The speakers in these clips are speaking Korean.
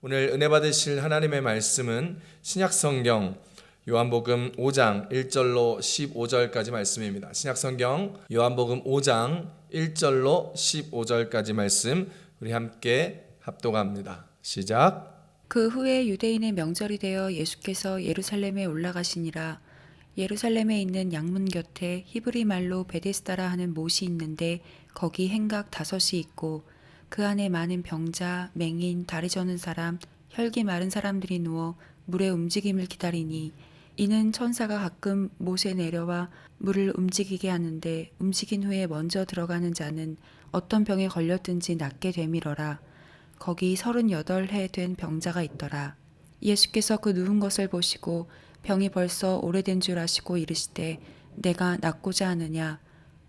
오늘 은혜 받으실 하나님의 말씀은 신약성경 요한복음 5장 1절로 15절까지 말씀입니다. 신약성경 요한복음 5장 1절로 15절까지 말씀 우리 함께 합독합니다. 시작. 그 후에 유대인의 명절이 되어 예수께서 예루살렘에 올라가시니라. 예루살렘에 있는 양문 곁에 히브리 말로 베데스다라 하는 못이 있는데 거기 행각 5이 있고 그 안에 많은 병자, 맹인, 다리 저는 사람, 혈기 마른 사람들이 누워 물의 움직임을 기다리니 이는 천사가 가끔 못에 내려와 물을 움직이게 하는데 움직인 후에 먼저 들어가는 자는 어떤 병에 걸렸든지 낫게 되밀어라. 거기 38해 된 병자가 있더라. 예수께서 그 누운 것을 보시고 병이 벌써 오래된 줄 아시고 이르시되 내가 낫고자 하느냐.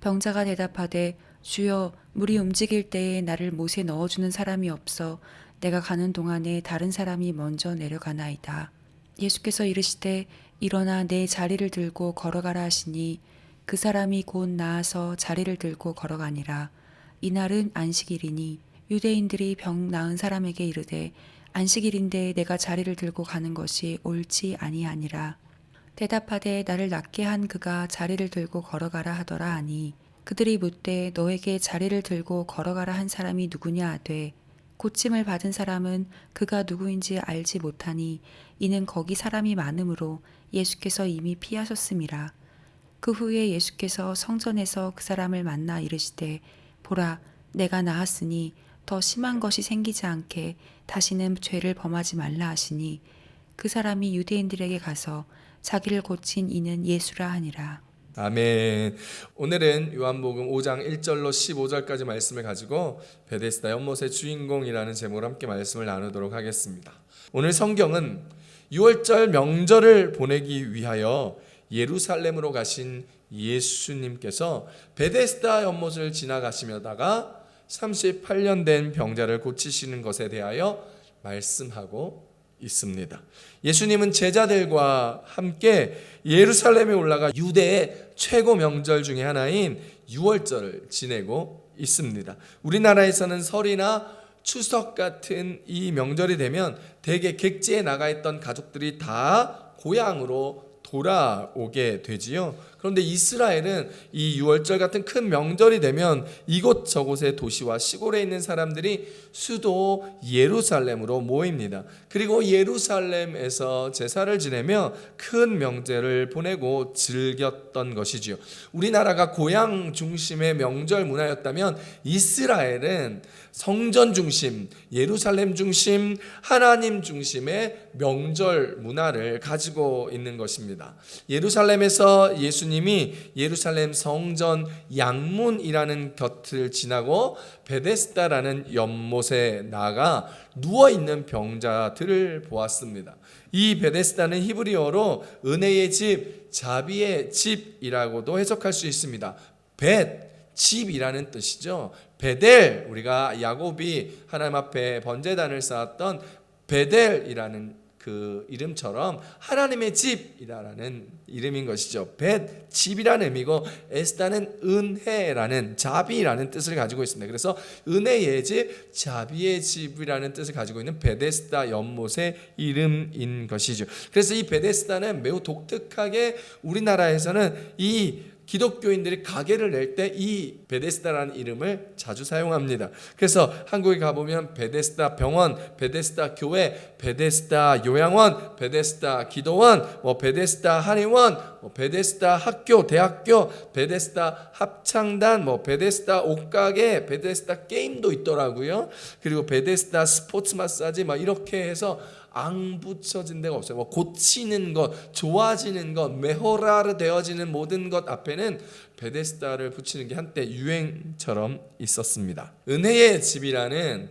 병자가 대답하되 주여, 물이 움직일 때에 나를 못에 넣어주는 사람이 없어 내가 가는 동안에 다른 사람이 먼저 내려가나이다. 예수께서 이르시되 일어나 내 자리를 들고 걸어가라 하시니 그 사람이 곧 나아서 자리를 들고 걸어가니라. 이날은 안식일이니 유대인들이 병 나은 사람에게 이르되 안식일인데 내가 자리를 들고 가는 것이 옳지 아니하니라. 대답하되 나를 낫게 한 그가 자리를 들고 걸어가라 하더라 하니 그들이 묻되 너에게 자리를 들고 걸어가라 한 사람이 누구냐 하되 고침을 받은 사람은 그가 누구인지 알지 못하니 이는 거기 사람이 많으므로 예수께서 이미 피하셨음이라. 그 후에 예수께서 성전에서 그 사람을 만나 이르시되 보라, 내가 나았으니 더 심한 것이 생기지 않게 다시는 죄를 범하지 말라 하시니 그 사람이 유대인들에게 가서 자기를 고친 이는 예수라 하니라. 아멘. 오늘은 요한복음 5장 1절로 15절까지 말씀을 가지고 베데스다 연못의 주인공이라는 제목으로 함께 말씀을 나누도록 하겠습니다. 오늘 성경은 6월절 명절을 보내기 위하여 예루살렘으로 가신 예수님께서 베데스다 연못을 지나가시려다가 38년 된 병자를 고치시는 것에 대하여 말씀하고 있습니다. 예수님은 제자들과 함께 예루살렘에 올라가 유대의 최고 명절 중에 하나인 유월절을 지내고 있습니다. 우리나라에서는 설이나 추석 같은 이 명절이 되면 대개 객지에 나가 있던 가족들이 다 고향으로 돌아오게 되지요. 그런데 이스라엘은 이 유월절 같은 큰 명절이 되면 이곳저곳의 도시와 시골에 있는 사람들이 수도 예루살렘으로 모입니다. 그리고 예루살렘에서 제사를 지내며 큰 명절을 보내고 즐겼던 것이지요. 우리나라가 고향 중심의 명절 문화였다면 이스라엘은 성전 중심, 예루살렘 중심, 하나님 중심의 명절 문화를 가지고 있는 것입니다. 예루살렘에서 예수님이 예루살렘 성전 양문이라는 곁을 지나고 베데스다라는 연못에 나가 누워있는 병자들을 보았습니다. 이 베데스다는 히브리어로 은혜의 집, 자비의 집이라고도 해석할 수 있습니다. 집이라는 뜻이죠. 베델, 우리가 야곱이 하나님 앞에 번제단을 쌓았던 베델이라는 그 이름처럼 하나님의 집이라는 이름인 것이죠. 집이라는 의미고 에스다는 은혜라는 자비라는 뜻을 가지고 있습니다. 그래서 은혜의 집, 자비의 집이라는 뜻을 가지고 있는 베데스다 연못의 이름인 것이죠. 그래서 이 베데스다는 매우 독특하게 우리나라에서는 이 기독교인들이 가게를 낼 때 이 베데스다라는 이름을 자주 사용합니다. 그래서 한국에 가보면 베데스다 병원, 베데스다 교회, 베데스다 요양원, 베데스다 기도원, 베데스다 한의원, 베데스다 학교, 대학교, 베데스다 합창단, 베데스다 옷가게, 베데스다 게임도 있더라고요. 그리고 베데스다 스포츠 마사지 이렇게 해서 앙 붙여진 데가 없어요. 고치는 것, 좋아지는 것, 메호라르 되어지는 모든 것 앞에는 베데스다를 붙이는 게 한때 유행처럼 있었습니다. 은혜의 집이라는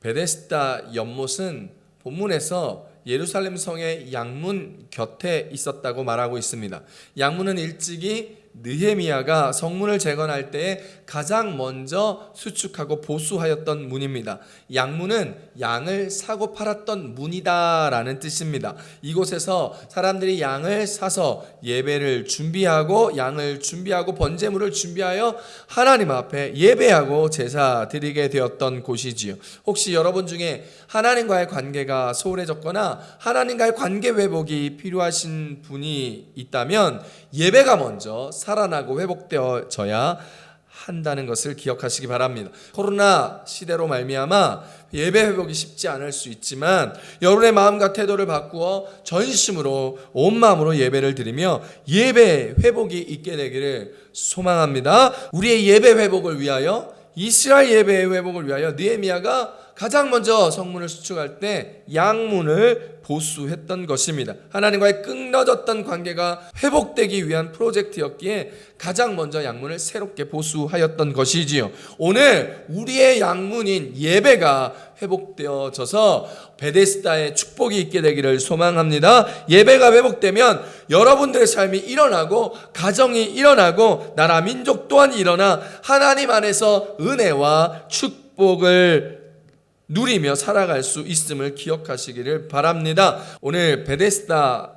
베데스다 연못은 본문에서 예루살렘 성의 양문 곁에 있었다고 말하고 있습니다. 양문은 일찍이 느헤미야가 성문을 재건할 때에 가장 먼저 수축하고 보수하였던 문입니다. 양문은 양을 사고 팔았던 문이다라는 뜻입니다. 이곳에서 사람들이 양을 사서 예배를 준비하고 양을 준비하고 번제물을 준비하여 하나님 앞에 예배하고 제사 드리게 되었던 곳이지요. 혹시 여러분 중에 하나님과의 관계가 소홀해졌거나 하나님과의 관계 회복이 필요하신 분이 있다면 예배가 먼저 살아나고 회복되어져야 한다는 것을 기억하시기 바랍니다. 코로나 시대로 말미암아 예배 회복이 쉽지 않을 수 있지만 여러분의 마음과 태도를 바꾸어 전심으로 온 마음으로 예배를 드리며 예배 회복이 있게 되기를 소망합니다. 우리의 예배 회복을 위하여, 이스라엘 예배의 회복을 위하여 느헤미야가 가장 먼저 성문을 수축할 때 양문을 보수했던 것입니다. 하나님과의 끊어졌던 관계가 회복되기 위한 프로젝트였기에 가장 먼저 양문을 새롭게 보수하였던 것이지요. 오늘 우리의 양문인 예배가 회복되어져서 베데스다의 축복이 있게 되기를 소망합니다. 예배가 회복되면 여러분들의 삶이 일어나고 가정이 일어나고 나라 민족 또한 일어나 하나님 안에서 은혜와 축복을 누리며 살아갈 수 있음을 기억하시기를 바랍니다. 오늘 베데스다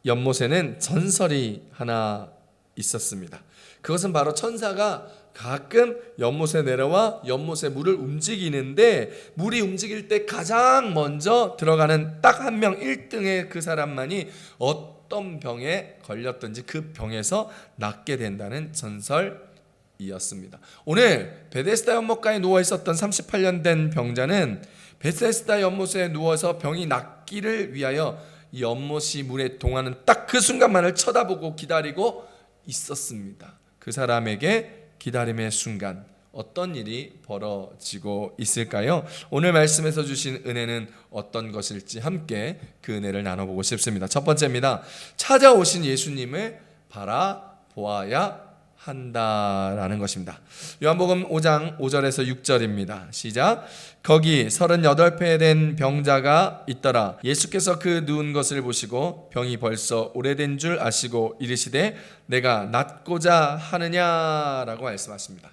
연못에는 전설이 하나 있었습니다. 그것은 바로 천사가 가끔 연못에 내려와 연못의 물을 움직이는데 물이 움직일 때 가장 먼저 들어가는 딱 한 명 1등의 그 사람만이 어떤 병에 걸렸든지 그 병에서 낫게 된다는 전설 이었습니다. 오늘 베데스다 연못가에 누워 있었던 38년 된 병자는 베데스다 연못에 누워서 병이 낫기를 위하여 이 연못이 물에 동하는 딱 그 순간만을 쳐다보고 기다리고 있었습니다. 그 사람에게 기다림의 순간 어떤 일이 벌어지고 있을까요? 오늘 말씀에서 주신 은혜는 어떤 것일지 함께 그 은혜를 나눠보고 싶습니다. 첫 번째입니다. 찾아오신 예수님을 바라보아야 한다라는 것입니다. 요한복음 5장 5절에서 6절입니다. 시작. 거기 38배 된 병자가 있더라. 예수께서 그 누운 것을 보시고 병이 벌써 오래된 줄 아시고 이르시되 내가 낫고자 하느냐라고 말씀하십니다.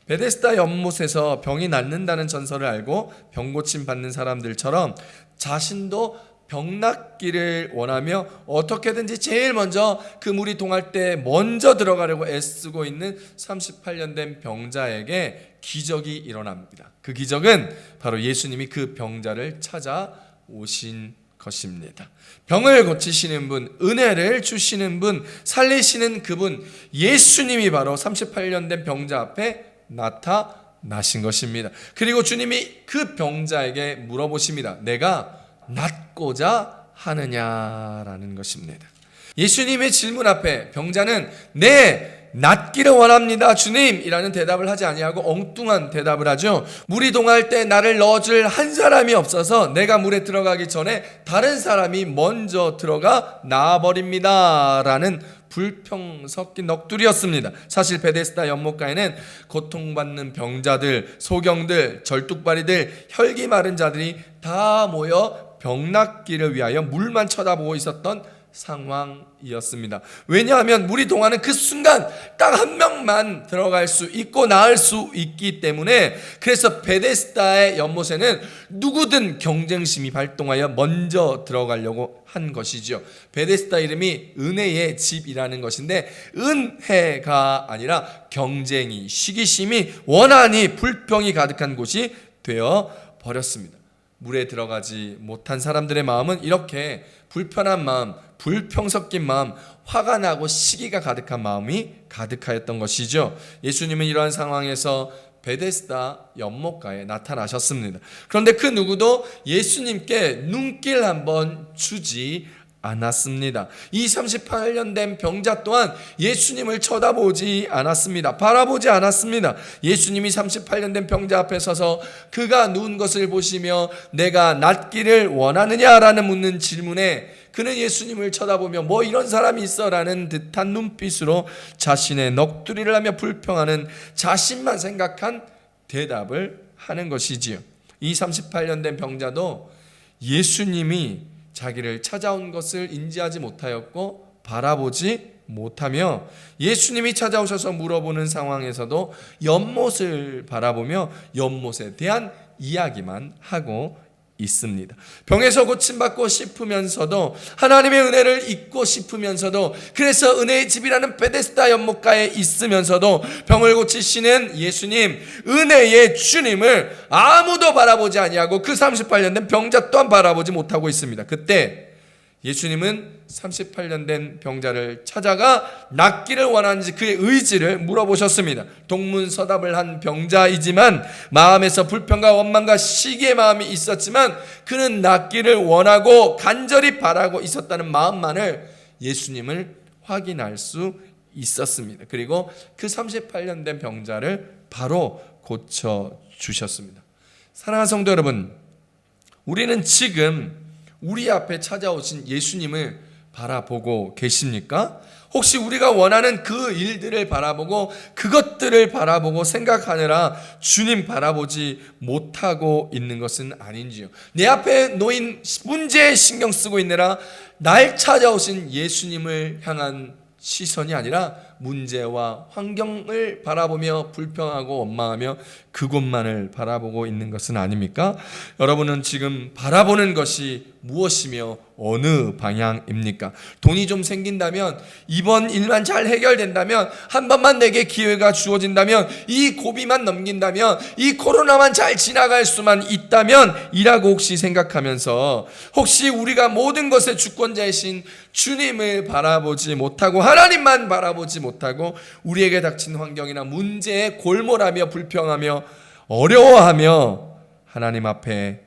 베데스다 연못에서 병이 낫는다는 전설을 알고 병 고침 받는 사람들처럼 자신도 병 낫기를 원하며 어떻게든지 제일 먼저 그 물이 동할 때 먼저 들어가려고 애쓰고 있는 38년 된 병자에게 기적이 일어납니다. 그 기적은 바로 예수님이 그 병자를 찾아오신 것입니다. 병을 고치시는 분, 은혜를 주시는 분, 살리시는 그분, 예수님이 바로 38년 된 병자 앞에 나타나신 것입니다. 그리고 주님이 그 병자에게 물어보십니다. 내가 낫고자 하느냐라는 것입니다. 예수님의 질문 앞에 병자는 네, 낫기를 원합니다 주님이라는 대답을 하지 아니하고 엉뚱한 대답을 하죠. 물이 동할 때 나를 넣어줄 한 사람이 없어서 내가 물에 들어가기 전에 다른 사람이 먼저 들어가 나아버립니다 라는 불평 섞인 넋두리였습니다. 사실 베데스다 연못가에는 고통받는 병자들, 소경들, 절뚝발이들, 혈기 마른 자들이 다 모여 병 낫기를 위하여 물만 쳐다보고 있었던 상황이었습니다. 왜냐하면 물이 동하는 그 순간 딱 한 명만 들어갈 수 있고 나을 수 있기 때문에, 그래서 베데스다의 연못에는 누구든 경쟁심이 발동하여 먼저 들어가려고 한 것이죠. 베데스다 이름이 은혜의 집이라는 것인데 은혜가 아니라 경쟁이, 시기심이, 원한이, 불평이 가득한 곳이 되어 버렸습니다. 물에 들어가지 못한 사람들의 마음은 이렇게 불편한 마음, 불평 섞인 마음, 화가 나고 시기가 가득한 마음이 가득하였던 것이죠. 예수님은 이러한 상황에서 베데스다 연못가에 나타나셨습니다. 그런데 그 누구도 예수님께 눈길 한번 주지 않았습니다. 이 38년 된 병자 또한 예수님을 쳐다보지 않았습니다. 바라보지 않았습니다. 예수님이 38년 된 병자 앞에 서서 그가 누운 것을 보시며 내가 낫기를 원하느냐라는 묻는 질문에 그는 예수님을 쳐다보며 뭐 이런 사람이 있어 라는 듯한 눈빛으로 자신의 넋두리를 하며 불평하는, 자신만 생각한 대답을 하는 것이지요. 이 38년 된 병자도 예수님이 자기를 찾아온 것을 인지하지 못하였고 바라보지 못하며 예수님이 찾아오셔서 물어보는 상황에서도 연못을 바라보며 연못에 대한 이야기만 하고 있습니다. 병에서 고침받고 싶으면서도 하나님의 은혜를 잊고 싶으면서도 그래서 은혜의 집이라는 베데스다 연못가에 있으면서도 병을 고치시는 예수님, 은혜의 주님을 아무도 바라보지 아니하고 그 38년 된 병자 또한 바라보지 못하고 있습니다. 그때 예수님은 38년 된 병자를 찾아가 낫기를 원하는지 그의 의지를 물어보셨습니다. 동문서답을 한 병자이지만 마음에서 불평과 원망과 시기의 마음이 있었지만 그는 낫기를 원하고 간절히 바라고 있었다는 마음만을 예수님을 확인할 수 있었습니다. 그리고 그 38년 된 병자를 바로 고쳐주셨습니다. 사랑하는 성도 여러분, 우리는 지금 우리 앞에 찾아오신 예수님을 바라보고 계십니까? 혹시 우리가 원하는 그 일들을 바라보고 그것들을 바라보고 생각하느라 주님 바라보지 못하고 있는 것은 아닌지요? 내 앞에 놓인 문제에 신경 쓰고 있느라 날 찾아오신 예수님을 향한 시선이 아니라 문제와 환경을 바라보며 불평하고 원망하며 그곳만을 바라보고 있는 것은 아닙니까? 여러분은 지금 바라보는 것이 무엇이며 어느 방향입니까? 돈이 좀 생긴다면, 이번 일만 잘 해결된다면, 한 번만 내게 기회가 주어진다면, 이 고비만 넘긴다면, 이 코로나만 잘 지나갈 수만 있다면 이라고 혹시 생각하면서 혹시 우리가 모든 것의 주권자이신 주님을 바라보지 못하고 하나님만 바라보지 못하고 우리에게 닥친 환경이나 문제에 골몰하며 불평하며 어려워하며 하나님 앞에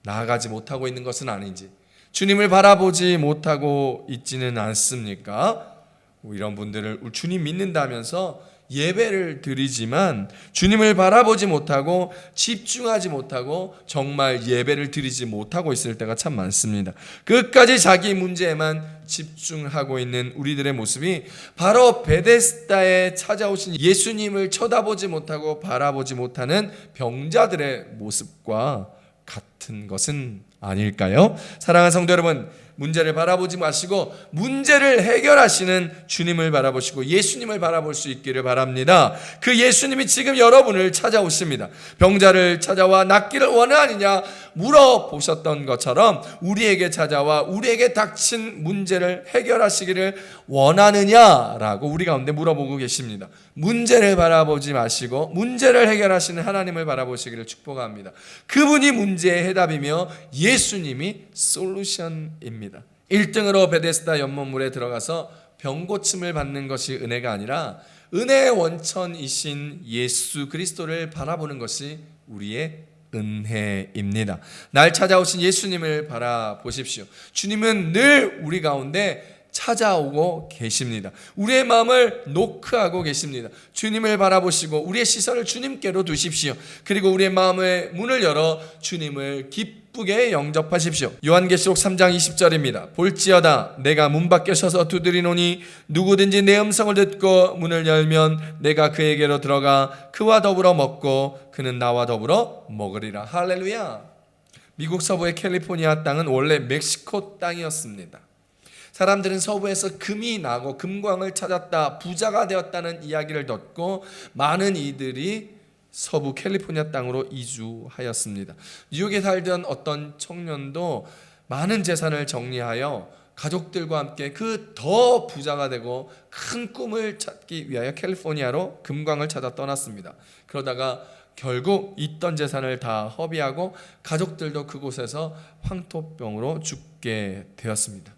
나아가지 못하고 있는 것은 아닌지, 주님을 바라보지 못하고 있지는 않습니까? 이런 분들을 주님 믿는다면서 예배를 드리지만 주님을 바라보지 못하고 집중하지 못하고 정말 예배를 드리지 못하고 있을 때가 참 많습니다. 끝까지 자기 문제에만 집중하고 있는 우리들의 모습이 바로 베데스다에 찾아오신 예수님을 쳐다보지 못하고 바라보지 못하는 병자들의 모습과 같은 것은 아닐까요? 사랑하는 성도 여러분, 문제를 바라보지 마시고 문제를 해결하시는 주님을 바라보시고 예수님을 바라볼 수 있기를 바랍니다. 그 예수님이 지금 여러분을 찾아오십니다. 병자를 찾아와 낫기를 원하느냐 물어보셨던 것처럼 우리에게 찾아와 우리에게 닥친 문제를 해결하시기를 원하느냐라고 우리 가운데 물어보고 계십니다. 문제를 바라보지 마시고 문제를 해결하시는 하나님을 바라보시기를 축복합니다. 그분이 문제의 해답이며 예수님이 솔루션입니다. 1등으로 베데스다 연못물에 들어가서 병 고침을 받는 것이 은혜가 아니라 은혜의 원천이신 예수 그리스도를 바라보는 것이 우리의 은혜입니다. 날 찾아오신 예수님을 바라보십시오. 주님은 늘 우리 가운데 찾아오고 계십니다. 우리의 마음을 노크하고 계십니다. 주님을 바라보시고 우리의 시선을 주님께로 두십시오. 그리고 우리의 마음의 문을 열어 주님을 기쁘게 영접하십시오. 요한계시록 3장 20절입니다. 볼지어다 내가 문 밖에 서서 두드리노니 누구든지 내 음성을 듣고 문을 열면 내가 그에게로 들어가 그와 더불어 먹고 그는 나와 더불어 먹으리라. 할렐루야. 미국 서부의 캘리포니아 땅은 원래 멕시코 땅이었습니다. 사람들은 서부에서 금이 나고 금광을 찾았다, 부자가 되었다는 이야기를 듣고 많은 이들이 서부 캘리포니아 땅으로 이주하였습니다. 뉴욕에 살던 어떤 청년도 많은 재산을 정리하여 가족들과 함께 그 더 부자가 되고 큰 꿈을 찾기 위하여 캘리포니아로 금광을 찾아 떠났습니다. 그러다가 결국 있던 재산을 다 허비하고 가족들도 그곳에서 황토병으로 죽게 되었습니다.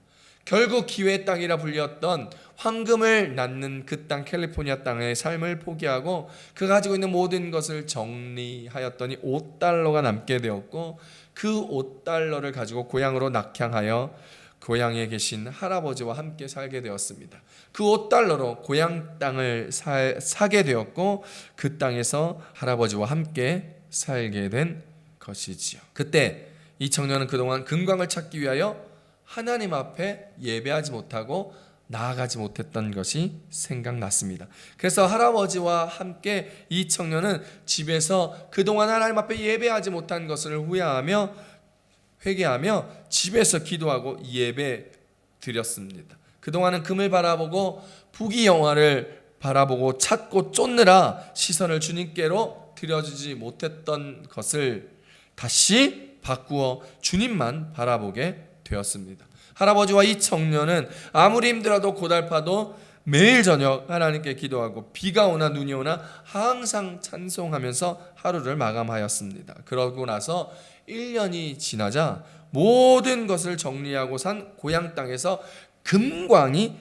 결국 기회의 땅이라 불렸던 황금을 낳는 그 땅 캘리포니아 땅의 삶을 포기하고 그 가지고 있는 모든 것을 정리하였더니 $5가 남게 되었고 그 $5를 가지고 고향으로 낙향하여 고향에 계신 할아버지와 함께 살게 되었습니다. 그 $5로 고향 땅을 사게 되었고 그 땅에서 할아버지와 함께 살게 된 것이지요. 그때 이 청년은 그동안 금광을 찾기 위하여 하나님 앞에 예배하지 못하고 나아가지 못했던 것이 생각났습니다. 그래서 할아버지와 함께 이 청년은 집에서 그동안 하나님 앞에 예배하지 못한 것을 후회하며 회개하며 집에서 기도하고 예배 드렸습니다. 그동안은 금을 바라보고 부귀영화를 바라보고 찾고 쫓느라 시선을 주님께로 들여주지 못했던 것을 다시 바꾸어 주님만 바라보게 되었습니다. 할아버지와 이 청년은 아무리 힘들어도 고달파도 매일 저녁 하나님께 기도하고 비가 오나 눈이 오나 항상 찬송하면서 하루를 마감하였습니다. 그러고 나서 1년이 지나자 모든 것을 정리하고 산 고향 땅에서 금광이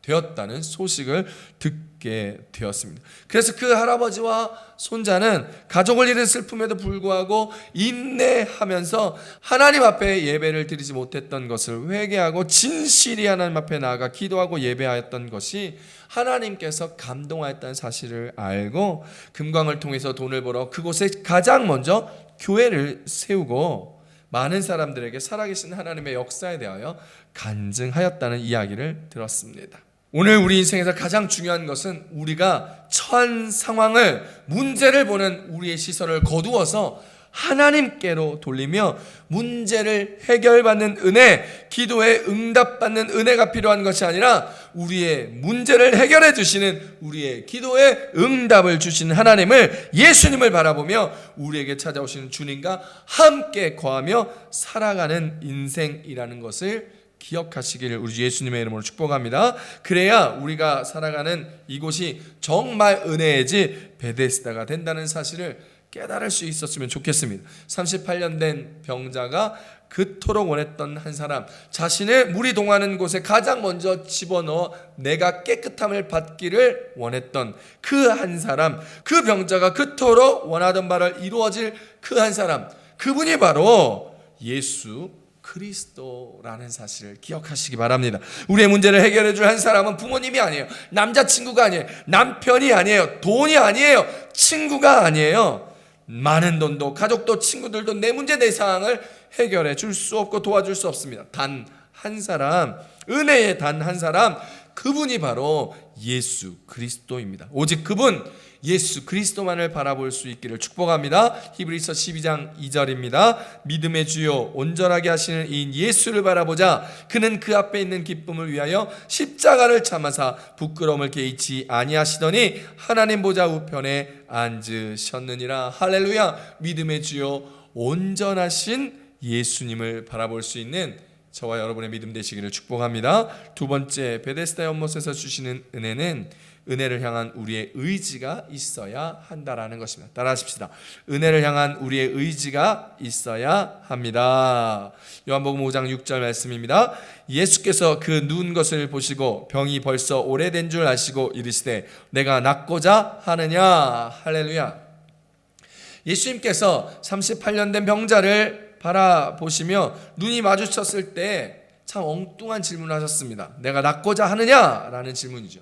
되었다는 소식을 듣게 되었습니다. 그래서 그 할아버지와 손자는 가족을 잃은 슬픔에도 불구하고 인내하면서 하나님 앞에 예배를 드리지 못했던 것을 회개하고 진실이 하나님 앞에 나아가 기도하고 예배하였던 것이 하나님께서 감동하였다는 사실을 알고 금광을 통해서 돈을 벌어 그곳에 가장 먼저 교회를 세우고 많은 사람들에게 살아계신 하나님의 역사에 대하여 간증하였다는 이야기를 들었습니다. 오늘 우리 인생에서 가장 중요한 것은 우리가 처한 상황을, 문제를 보는 우리의 시선을 거두어서 하나님께로 돌리며 문제를 해결받는 은혜, 기도에 응답받는 은혜가 필요한 것이 아니라 우리의 문제를 해결해 주시는, 우리의 기도에 응답을 주시는 하나님을, 예수님을 바라보며 우리에게 찾아오시는 주님과 함께 거하며 살아가는 인생이라는 것을 기억하시기를 우리 예수님의 이름으로 축복합니다. 그래야 우리가 살아가는 이곳이 정말 은혜의 집 베데스다가 된다는 사실을 깨달을 수 있었으면 좋겠습니다. 38년 된 병자가 그토록 원했던 한 사람, 자신을 물이 동하는 곳에 가장 먼저 집어넣어 내가 깨끗함을 받기를 원했던 그 한 사람, 그 병자가 그토록 원하던 바를 이루어질 그 한 사람, 그분이 바로 예수 그리스도라는 사실을 기억하시기 바랍니다. 우리의 문제를 해결해 줄 한 사람은 부모님이 아니에요. 남자친구가 아니에요. 남편이 아니에요. 돈이 아니에요. 친구가 아니에요. 많은 돈도 가족도 친구들도 내 문제 내 상황을 해결해 줄 수 없고 도와줄 수 없습니다. 단 한 사람, 은혜의 단 한 사람, 그분이 바로 예수 그리스도입니다. 오직 그분 예수 그리스도만을 바라볼 수 있기를 축복합니다. 히브리서 12장 2절입니다. 믿음의 주요 온전하게 하시는 이인 예수를 바라보자. 그는 그 앞에 있는 기쁨을 위하여 십자가를 참아사 부끄러움을 개의치 아니하시더니 하나님 보좌 우편에 앉으셨느니라. 할렐루야. 믿음의 주요 온전하신 예수님을 바라볼 수 있는 저와 여러분의 믿음 되시기를 축복합니다. 두 번째, 베데스다 연못에서 주시는 은혜는 은혜를 향한 우리의 의지가 있어야 한다라는 것입니다. 따라하십시다. 은혜를 향한 우리의 의지가 있어야 합니다. 요한복음 5장 6절 말씀입니다. 예수께서 그 누운 것을 보시고 병이 벌써 오래된 줄 아시고 이르시되 내가 낫고자 하느냐. 할렐루야. 예수님께서 38년 된 병자를 바라보시며 눈이 마주쳤을 때 참 엉뚱한 질문을 하셨습니다. 내가 낫고자 하느냐라는 질문이죠.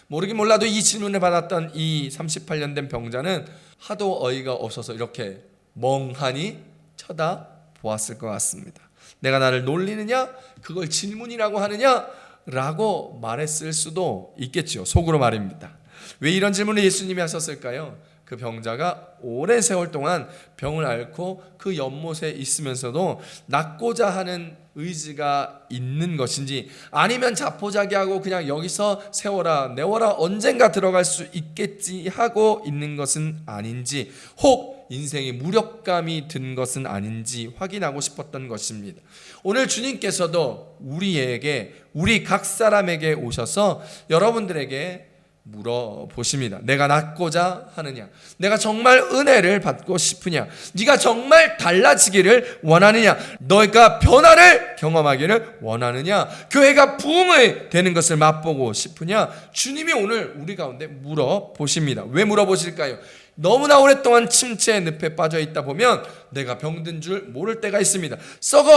모르긴 몰라도 이 질문을 받았던 이 38년 된 병자는 하도 어이가 없어서 이렇게 멍하니 쳐다보았을 것 같습니다. 내가 나를 놀리느냐? 그걸 질문이라고 하느냐? 라고 말했을 수도 있겠죠. 속으로 말입니다. 왜 이런 질문을 예수님이 하셨을까요? 그 병자가 오랜 세월 동안 병을 앓고 그 연못에 있으면서도 낫고자 하는 의지가 있는 것인지, 아니면 자포자기하고 그냥 여기서 세워라 내워라 언젠가 들어갈 수 있겠지 하고 있는 것은 아닌지, 혹 인생에 무력감이 든 것은 아닌지 확인하고 싶었던 것입니다. 오늘 주님께서도 우리에게, 우리 각 사람에게 오셔서 여러분들에게 물어보십니다. 내가 낫고자 하느냐? 내가 정말 은혜를 받고 싶으냐? 네가 정말 달라지기를 원하느냐? 너희가 변화를 경험하기를 원하느냐? 교회가 부흥이 되는 것을 맛보고 싶으냐? 주님이 오늘 우리 가운데 물어보십니다. 왜 물어보실까요? 너무나 오랫동안 침체의 늪에 빠져 있다 보면 내가 병든 줄 모를 때가 있습니다.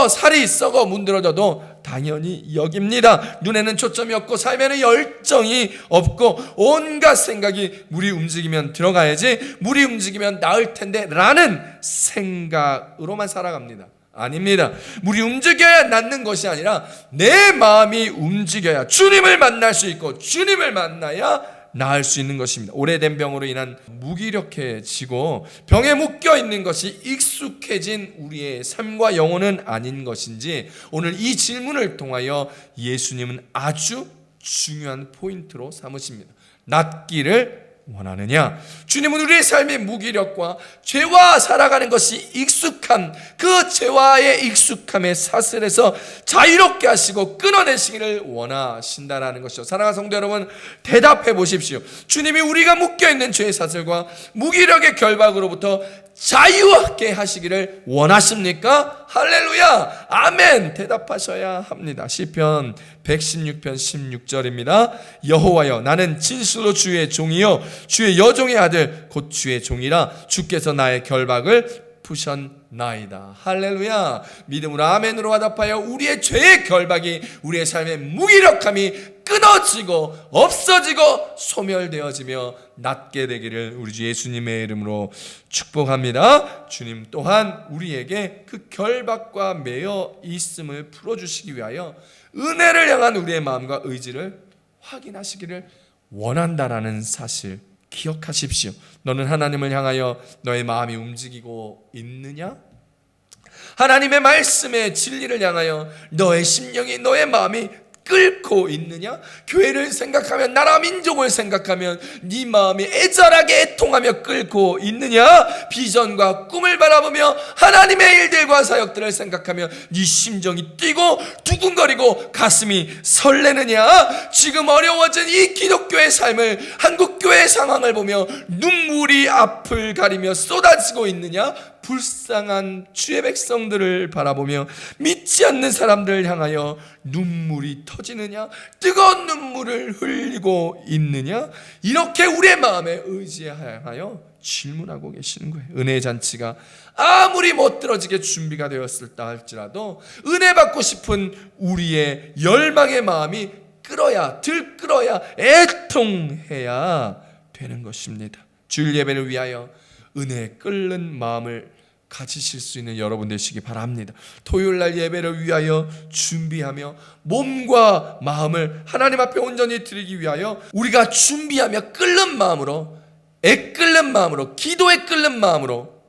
살이 썩어 문드러져도 당연히 여깁니다. 눈에는 초점이 없고 삶에는 열정이 없고 온갖 생각이 물이 움직이면 들어가야지, 물이 움직이면 나을 텐데 라는 생각으로만 살아갑니다. 아닙니다. 물이 움직여야 낫는 것이 아니라 내 마음이 움직여야 주님을 만날 수 있고, 주님을 만나야 나을 수 있는 것입니다. 오래된 병으로 인한 무기력해지고 병에 묶여 있는 것이 익숙해진 우리의 삶과 영혼은 아닌 것인지, 오늘 이 질문을 통하여 예수님은 아주 중요한 포인트로 삼으십니다. 낫기를 원하느냐? 주님은 우리의 삶의 무기력과 죄와 살아가는 것이 익숙한 그 죄와의 익숙함의 사슬에서 자유롭게 하시고 끊어내시기를 원하신다라는 것이죠. 사랑하는 성도 여러분, 대답해 보십시오. 주님이 우리가 묶여있는 죄의 사슬과 무기력의 결박으로부터 자유하게 하시기를 원하십니까? 할렐루야, 아멘 대답하셔야 합니다. 시편 116편 16절입니다. 여호와여, 나는 진실로 주의 종이요 주의 여종의 아들 곧 주의 종이라. 주께서 나의 결박을 푸셨나이다. 할렐루야. 믿음으로 아멘으로 화답하여 우리의 죄의 결박이, 우리의 삶의 무기력함이 끊어지고 없어지고 소멸되어지며 낫게 되기를 우리 주 예수님의 이름으로 축복합니다. 주님 또한 우리에게 그 결박과 매여 있음을 풀어주시기 위하여 은혜를 향한 우리의 마음과 의지를 확인하시기를 원한다라는 사실 기억하십시오. 너는 하나님을 향하여 너의 마음이 움직이고 있느냐? 하나님의 말씀의 진리를 향하여 너의 심령이, 너의 마음이 끓고 있느냐? 교회를 생각하면, 나라 민족을 생각하면 네 마음이 애절하게 애통하며 끓고 있느냐? 비전과 꿈을 바라보며 하나님의 일들과 사역들을 생각하며 네 심정이 뛰고 두근거리고 가슴이 설레느냐? 지금 어려워진 이 기독교의 삶을, 한국교회의 상황을 보며 눈물이 앞을 가리며 쏟아지고 있느냐? 불쌍한 주의 백성들을 바라보며 믿지 않는 사람들을 향하여 눈물이 터지느냐? 뜨거운 눈물을 흘리고 있느냐? 이렇게 우리의 마음에 의지하여 질문하고 계시는 거예요. 은혜의 잔치가 아무리 멋들어지게 준비가 되었을다 할지라도 은혜 받고 싶은 우리의 열망의 마음이 들끓어야 애통해야 되는 것입니다. 주일 예배를 위하여 은혜에 끓는 마음을 가지실 수 있는 여러분 되시기 바랍니다. 토요일날 예배를 위하여 준비하며 몸과 마음을 하나님 앞에 온전히 드리기 위하여 우리가 준비하며 끓는 마음으로, 애끓는 마음으로, 기도에 끓는 마음으로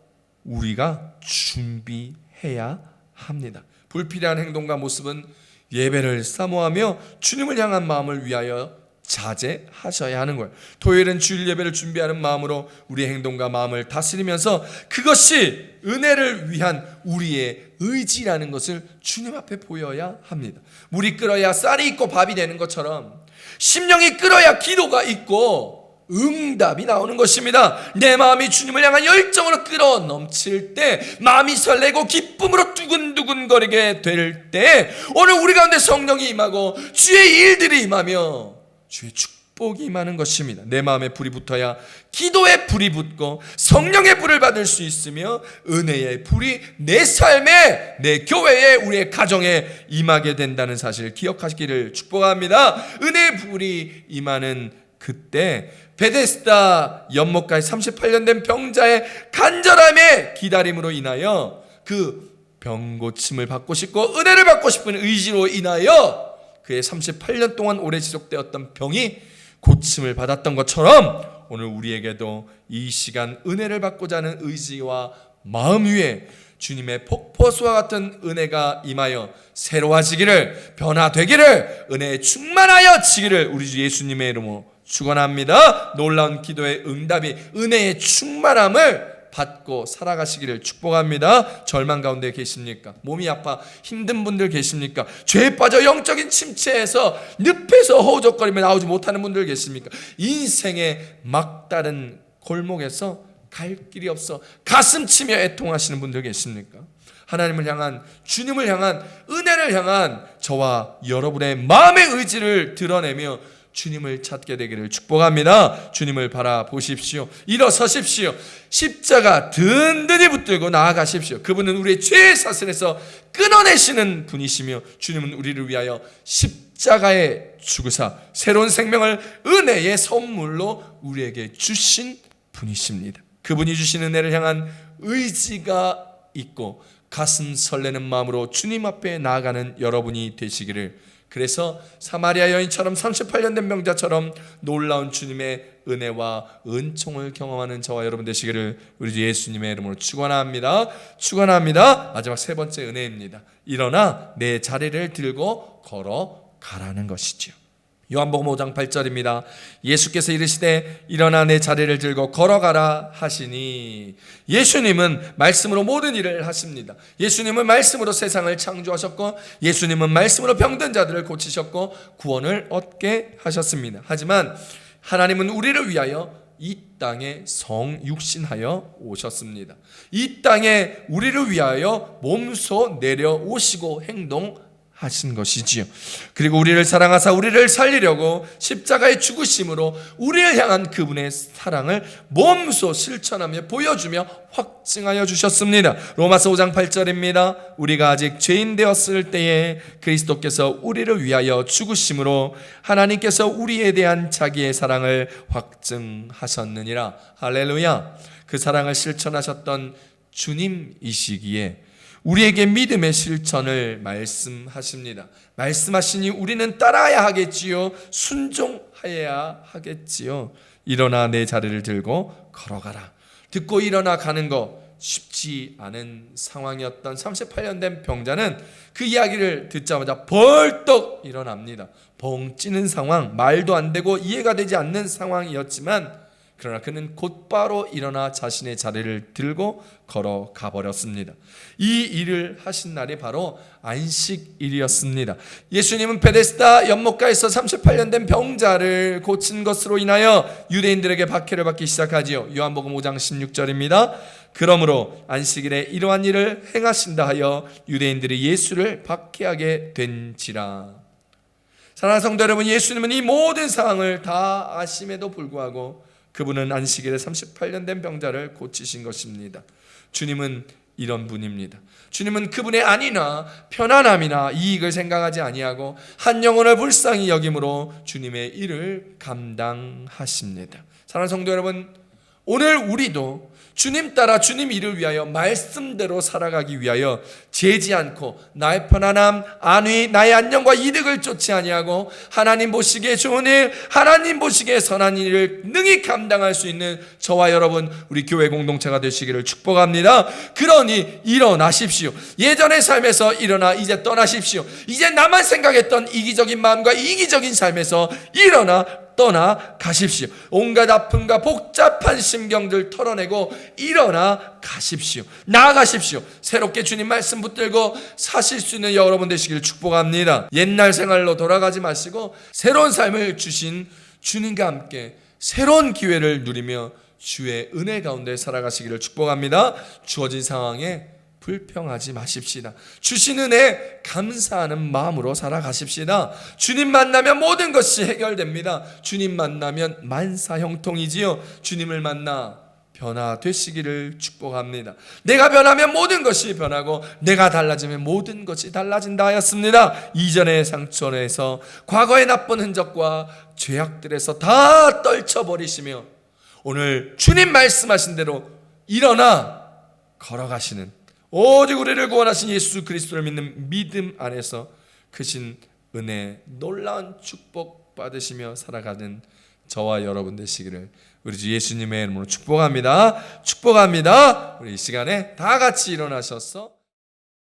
우리가 준비해야 합니다. 불필요한 행동과 모습은 예배를 사모하며 주님을 향한 마음을 위하여 자제하셔야 하는 거예요. 토요일은 주일 예배를 준비하는 마음으로 우리의 행동과 마음을 다스리면서 그것이 은혜를 위한 우리의 의지라는 것을 주님 앞에 보여야 합니다. 물이 끓어야 쌀이 있고 밥이 되는 것처럼 심령이 끓어야 기도가 있고 응답이 나오는 것입니다. 내 마음이 주님을 향한 열정으로 끓어 넘칠 때, 마음이 설레고 기쁨으로 두근두근거리게 될 때, 오늘 우리 가운데 성령이 임하고 주의 일들이 임하며 주의 축복이 임하는 것입니다. 내 마음에 불이 붙어야 기도의 불이 붙고 성령의 불을 받을 수 있으며 은혜의 불이 내 삶에, 내 교회에, 우리의 가정에 임하게 된다는 사실을 기억하시기를 축복합니다. 은혜의 불이 임하는 그때 베데스다 연못가에 38년 된 병자의 간절함의 기다림으로 인하여 그 병고침을 받고 싶고 은혜를 받고 싶은 의지로 인하여 그의 38년 동안 오래 지속되었던 병이 고침을 받았던 것처럼 오늘 우리에게도 이 시간 은혜를 받고자 하는 의지와 마음 위에 주님의 폭포수와 같은 은혜가 임하여 새로워지기를, 변화되기를, 은혜에 충만하여 지기를 우리 주 예수님의 이름으로 축원합니다. 놀라운 기도의 응답이, 은혜의 충만함을 받고 살아가시기를 축복합니다. 절망 가운데 계십니까? 몸이 아파 힘든 분들 계십니까? 죄에 빠져 영적인 침체에서 늪에서 허우적거리며 나오지 못하는 분들 계십니까? 인생의 막다른 골목에서 갈 길이 없어 가슴 치며 애통하시는 분들 계십니까? 하나님을 향한, 주님을 향한, 은혜를 향한 저와 여러분의 마음의 의지를 드러내며 주님을 찾게 되기를 축복합니다. 주님을 바라보십시오. 일어서십시오. 십자가 든든히 붙들고 나아가십시오. 그분은 우리의 죄의 사슬에서 끊어내시는 분이시며 주님은 우리를 위하여 십자가에 죽으사 새로운 생명을 은혜의 선물로 우리에게 주신 분이십니다. 그분이 주신 은혜를 향한 의지가 있고 가슴 설레는 마음으로 주님 앞에 나아가는 여러분이 되시기를 그래서 사마리아 여인처럼 38년 된 병자처럼 놀라운 주님의 은혜와 은총을 경험하는 저와 여러분 되시기를 우리 주 예수님의 이름으로 축원합니다. 축원합니다. 마지막 세 번째 은혜입니다. 일어나 내 자리를 들고 걸어가라는 것이지요. 요한복음 5장 8절입니다. 예수께서 이르시되 일어나 내 자리를 들고 걸어가라 하시니, 예수님은 말씀으로 모든 일을 하십니다. 예수님은 말씀으로 세상을 창조하셨고, 예수님은 말씀으로 병든 자들을 고치셨고 구원을 얻게 하셨습니다. 하지만 하나님은 우리를 위하여 이 땅에 성육신하여 오셨습니다. 이 땅에 우리를 위하여 몸소 내려오시고 행동하신 것이지요. 그리고 우리를 사랑하사 우리를 살리려고 십자가의 죽으심으로 우리를 향한 그분의 사랑을 몸소 실천하며 보여주며 확증하여 주셨습니다. 로마서 5장 8절입니다. 우리가 아직 죄인 되었을 때에 그리스도께서 우리를 위하여 죽으심으로 하나님께서 우리에 대한 자기의 사랑을 확증하셨느니라. 할렐루야. 그 사랑을 실천하셨던 주님이시기에 우리에게 믿음의 실천을 말씀하십니다. 말씀하시니 우리는 따라야 하겠지요. 순종하여야 하겠지요. 일어나 내 자리를 들고 걸어가라. 듣고 일어나 가는 거 쉽지 않은 상황이었던 38년 된 병자는 그 이야기를 듣자마자 벌떡 일어납니다. 벙 찌는 상황, 말도 안 되고 이해가 되지 않는 상황이었지만 그러나 그는 곧바로 일어나 자신의 자리를 들고 걸어가 버렸습니다. 이 일을 하신 날이 바로 안식일이었습니다. 예수님은 베데스다 연못가에서 38년 된 병자를 고친 것으로 인하여 유대인들에게 박해를 받기 시작하지요. 요한복음 5장 16절입니다. 그러므로 안식일에 이러한 일을 행하신다 하여 유대인들이 예수를 박해하게 된지라. 사랑하는 성도 여러분, 예수님은 이 모든 상황을 다 아심에도 불구하고 그분은 안식일에 38년 된 병자를 고치신 것입니다. 주님은 이런 분입니다. 주님은 그분의 안위나 편안함이나 이익을 생각하지 아니하고 한 영혼을 불쌍히 여김으로 주님의 일을 감당하십니다. 사랑하는 성도 여러분, 오늘 우리도 주님 따라 주님 일을 위하여 말씀대로 살아가기 위하여 재지 않고 나의 편안함, 안위, 나의 안녕과 이득을 쫓지 아니하고 하나님 보시기에 좋은 일, 하나님 보시기에 선한 일을 능히 감당할 수 있는 저와 여러분, 우리 교회 공동체가 되시기를 축복합니다. 그러니 일어나십시오. 예전의 삶에서 일어나 이제 떠나십시오. 이제 나만 생각했던 이기적인 마음과 이기적인 삶에서 일어나 떠나 가십시오. 온갖 아픔과 복잡한 심경들 털어내고 일어나 가십시오. 나아가십시오. 새롭게 주님 말씀 붙들고 사실 수 있는 여러분 되시기를 축복합니다. 옛날 생활로 돌아가지 마시고 새로운 삶을 주신 주님과 함께 새로운 기회를 누리며 주의 은혜 가운데 살아가시기를 축복합니다. 주어진 상황에 불평하지 마십시다. 주신 은혜 감사하는 마음으로 살아가십시다. 주님 만나면 모든 것이 해결됩니다. 주님 만나면 만사형통이지요. 주님을 만나 변화되시기를 축복합니다. 내가 변하면 모든 것이 변하고 내가 달라지면 모든 것이 달라진다 하였습니다. 이전의 상처에서 과거의 나쁜 흔적과 죄악들에서 다 떨쳐버리시며 오늘 주님 말씀하신 대로 일어나 걸어가시는, 오직 우리를 구원하신 예수 그리스도를 믿는 믿음 안에서 크신 은혜, 놀라운 축복 받으시며 살아가는 저와 여러분 되시기를 우리 주 예수님의 이름으로 축복합니다. 축복합니다. 우리 이 시간에 다 같이 일어나셔서